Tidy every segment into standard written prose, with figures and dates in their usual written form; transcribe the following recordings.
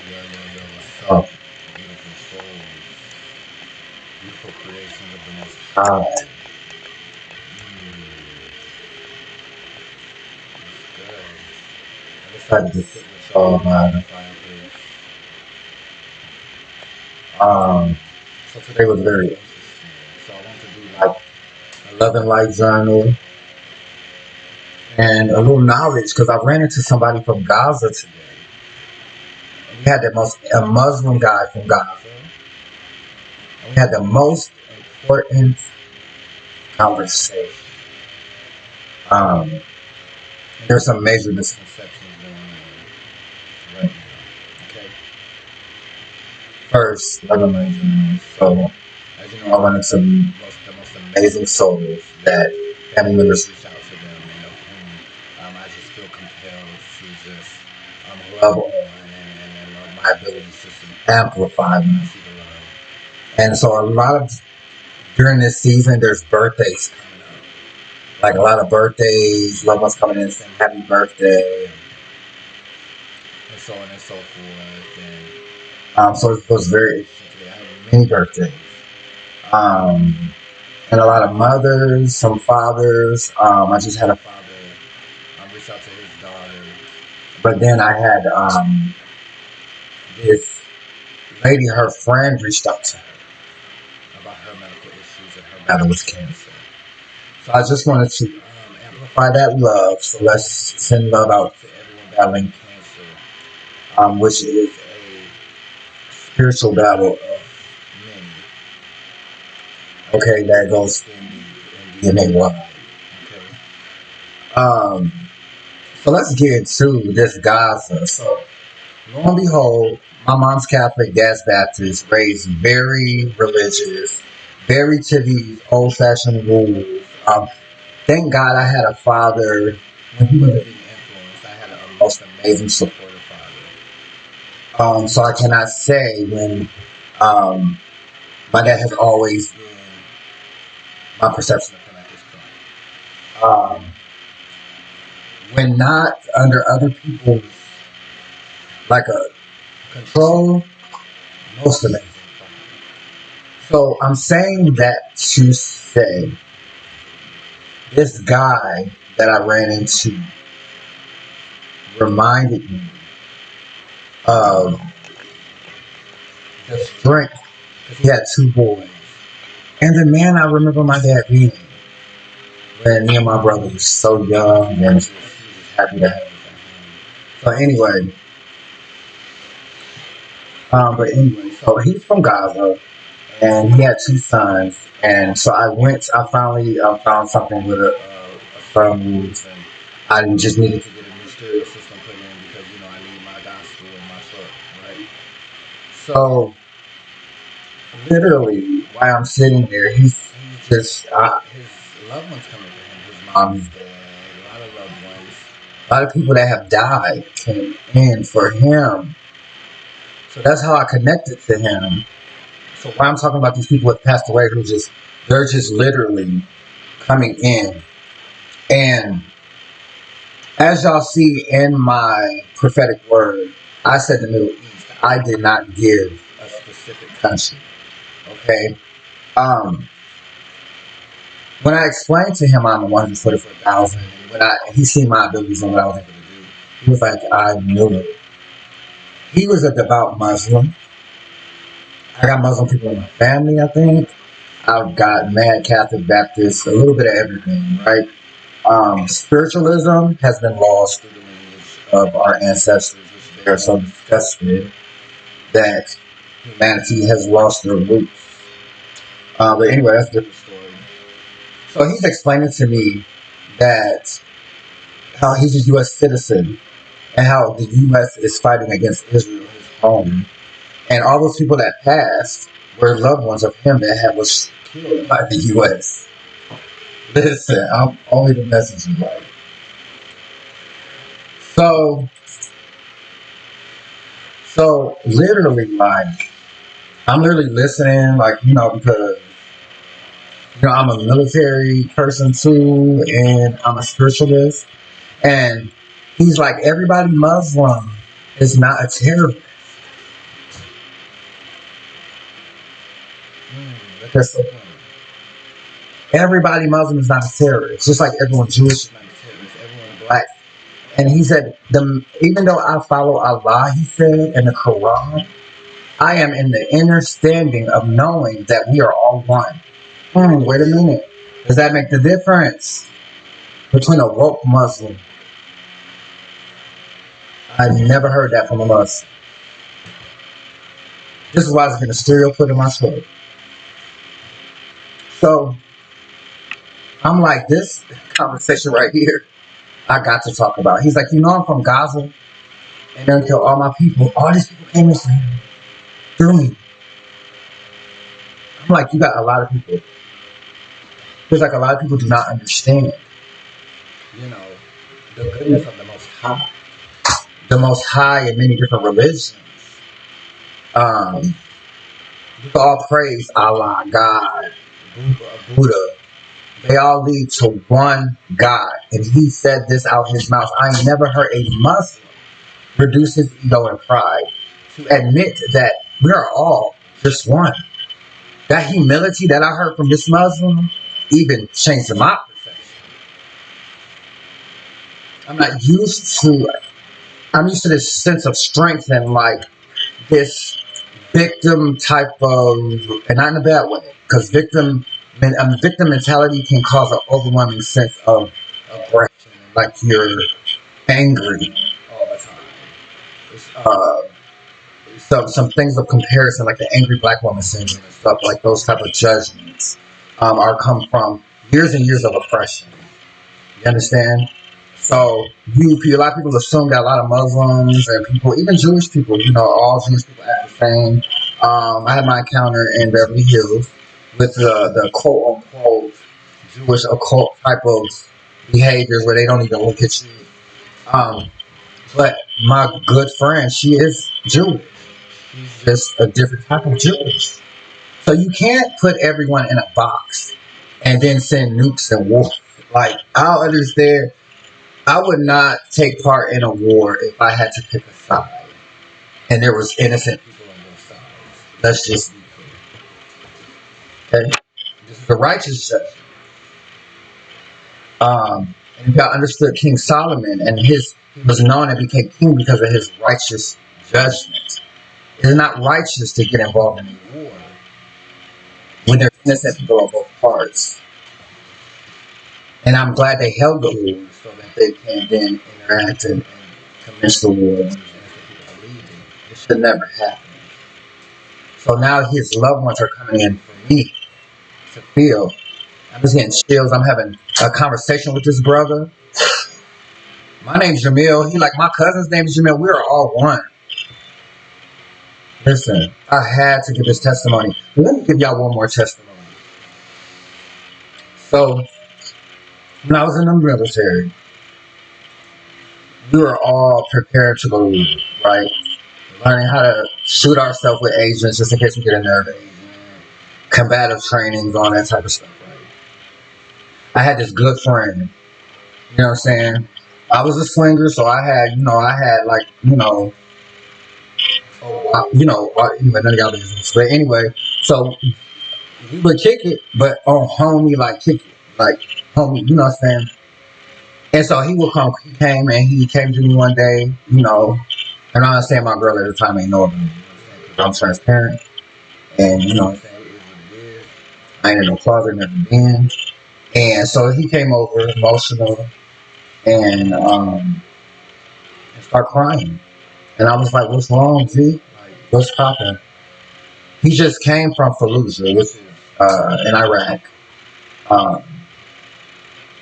Yo, yo, yo, what's up? Beautiful souls, beautiful creation of the Most High. It's good. I decided to sit with y'all by the fireplace. So today was very interesting. So I want to do like a love and light journal and a little knowledge because I ran into somebody from Gaza today. We had a Muslim guy from Gaza. And we had the most important conversation. There's some major misconceptions going on right now. Okay. First, like I mentioned, so as you know, I run into the most amazing souls that family members reach out to them, and of whom I just feel compelled to just love on and my abilities just to amplify when I see the love. And so a lot of during this season, there's birthdays coming up. Like a lot of birthdays, loved ones coming in saying happy birthday, and so on and so forth. And so it was very interesting today. I had many birthdays. And a lot of mothers, some fathers. I just had a father reach out to his daughter. But then I had this lady, her friend reached out to her about her medical issues and her battle with cancer. So I just wanted to amplify that love. So let's send love out to everyone battling cancer, which is a spiritual battle of many. Okay, that goes in DNA wide. Okay. So let's get into this Gaza. So lo and behold, my mom's Catholic, dad's Baptist, raised very religious, very to these old-fashioned rules. Thank God I had a father, when he wasn't being influenced, I had a most amazing supportive father. So I cannot say when my dad has always been my perception of him at this point. When not under other people's like a control, most amazing. So I'm saying that to say this guy that I ran into reminded me of the strength, because he had two boys. And the man I remember my dad being when me and my brother was so young and just happy to have him. So anyway, so he's from Gaza and he had two sons. And so I finally found something with a firm roots, and I just needed to get a new stereo system put in because, you know, I need my gospel in my truck, right? So literally, while I'm sitting there, he's just, his loved ones coming for him. His mom, his dad, a lot of loved ones. A lot of people that have died came in for him. So that's how I connected to him. So while I'm talking about these people that passed away, they're just literally coming in. And as y'all see in my prophetic word, I said the Middle East. I did not give a specific country. Okay. When I explained to him I'm 144,000, when he seen my abilities and what I was able to do, he was like, I knew it. He was a devout Muslim. I got Muslim people in my family, I think. I've got mad Catholic, Baptist, a little bit of everything, right? Spiritualism has been lost through the lineage of our ancestors, which they are so disgusted that humanity has lost their roots. But anyway, that's a different story. So he's explaining to me that how he's a U.S. citizen and how the U.S. is fighting against Israel, his home. And all those people that passed were loved ones of him that was killed by the U.S. Listen, I'm only the messenger, right? So literally, like, I'm literally listening, like, you know, because, you know, I'm a military person too, and I'm a spiritualist. And he's like, everybody Muslim is not a terrorist. That's so funny. Everybody Muslim is not a terrorist, just like everyone Jewish is not a terrorist, everyone black. And he said, even though I follow Allah, he said in the Quran, I am in the inner standing of knowing that we are all one. Wait a minute. Does that make the difference between a woke Muslim? I've never heard that from a Muslim. This is why I was getting a stereo put in my throat. So I'm like, this conversation right here, I got to talk about. He's like, I'm from Gaza, and then kill all my people. All these people came through me. I'm like, you got a lot of people. There's like a lot of people do not understand, the goodness of the Most High. The Most High in many different religions. We all praise Allah, God, Buddha. They all lead to one God. And he said this out his mouth. I never heard a Muslim reduce his ego and pride to admit that we are all just one. That humility that I heard from this Muslim even changed my perception. I'm used to this sense of strength and like this victim type of, and not in a bad way, because victim mentality can cause an overwhelming sense of aggression, like you're angry all the time. Some things of comparison, like the angry black woman syndrome and stuff, like those type of judgments are come from years and years of oppression. You understand? So a lot of people assume that a lot of Muslims and people, even Jewish people, all Jewish people act the same. I had my encounter in Beverly Hills with the quote unquote Jewish occult type of behaviors where they don't even look at you. But my good friend, she is Jewish. She's just a different type of Jewish. So you can't put everyone in a box and then send nukes and war. Like, I don't understand. I would not take part in a war if I had to pick a side and there was innocent people on both sides. Let's just be clear. Okay? This is a righteous judgment. And if y'all understood King Solomon and he was known and became king because of his righteous judgment. It is not righteous to get involved in a war when there's innocent people on both parts. And I'm glad they held the war so that they can then interact and commence the war. It should never happen. So now his loved ones are coming in for me to feel. I'm just getting chills. I'm having a conversation with this brother. My name's Jamil. My cousin's name is Jamil. We are all one. Listen, I had to give this testimony. Let me give y'all one more testimony. So, when I was in the military, we were all prepared to go, right? Learning how to shoot ourselves with agents just in case we get a nerve agent, combative trainings, all that type of stuff, right? I had this good friend, you know what I'm saying? I was a swinger, so I had none of y'all business. But anyway, so we would kick it, but on homie, kick it, homie, you know what I'm saying? And so he came to me one day, and I understand my girl at the time ain't know about me. I'm transparent, and what I'm saying, it is what it is. I ain't in no closet, never been. And so he came over emotional and start crying. And I was like, what's wrong, G? What's poppin'? He just came from Fallujah, which is in Iraq.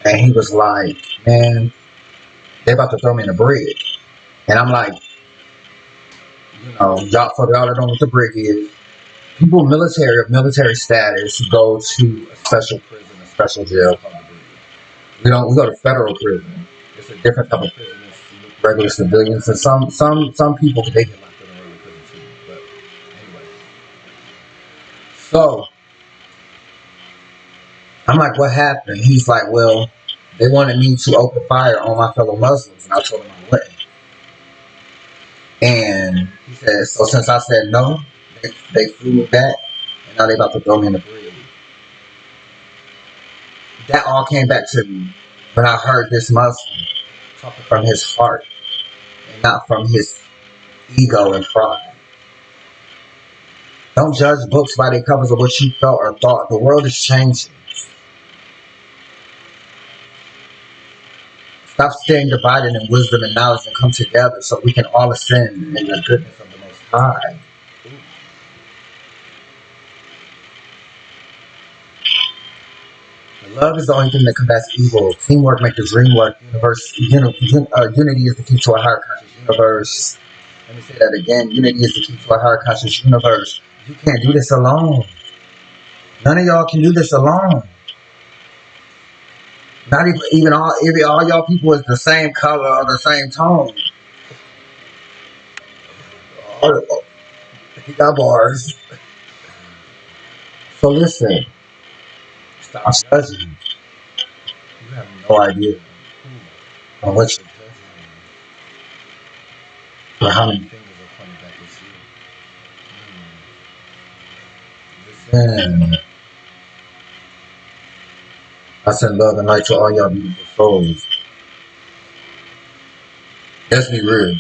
And he was like, man, they about to throw me in a brig. And I'm like, y'all, for y'all that don't know what the brig is, people of military status go to a special prison, a special jail called the brig. We go to federal prison. It's a different type of prison. It's regular civilians, and some people, they get locked in a regular prison too. But anyway. So I'm like, what happened? He's like, well, they wanted me to open fire on my fellow Muslims, and I told him I wouldn't. And he said, so since I said no, they flew me back, and now they about to throw me in the brig. That all came back to me when I heard this Muslim talking from his heart and not from his ego and pride. Don't judge books by their covers of what you felt or thought. The world is changing. Stop staying divided in wisdom and knowledge and come together so we can all ascend in the goodness of the Most High. Love is the only thing that combats evil. Teamwork makes the dream work. Unity is the key to a higher conscious universe. Let me say that again. Unity is the key to a higher conscious universe. You can't do this alone. None of y'all can do this alone. Not even all y'all people is the same color or the same tone. He got bars. So listen, stop judging. You have no idea on what you're judging or how many fingers are pointing back at you. Listen, I send love and light to all y'all beautiful souls. Let's be real.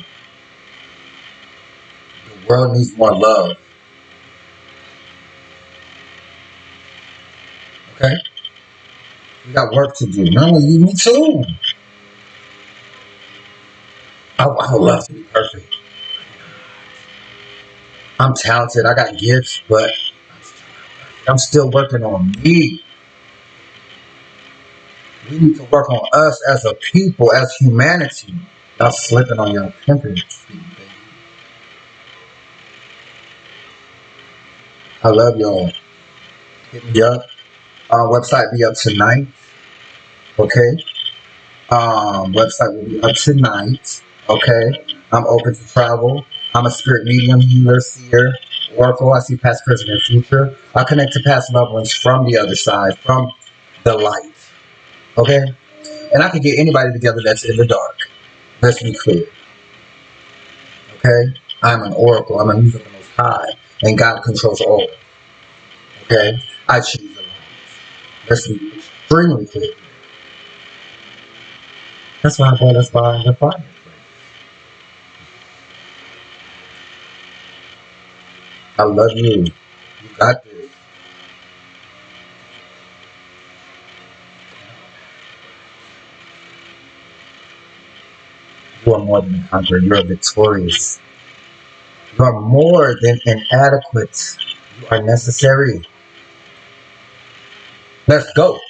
The world needs more love. Okay? We got work to do. Not only you, me too. I would love to be perfect. I'm talented. I got gifts, but I'm still working on me. We need to work on us as a people, as humanity. Not slipping on your pimping. I love y'all. Hit me up. Website be up tonight. Okay. Website will be up tonight. Okay. I'm open to travel. I'm a spirit medium, healer, seer, oracle. I see past, present, and future. I connect to past loved ones from the other side, from the light. Okay? And I can get anybody together that's in the dark. Let's be clear. Okay? I'm an oracle. I'm a music of the Most High. And God controls all. Okay? I choose the light. Let's be extremely clear. That's why I brought us by the fire. I love you. You got this. You are more than a conqueror. You are victorious. You are more than inadequate. You are necessary. Let's go.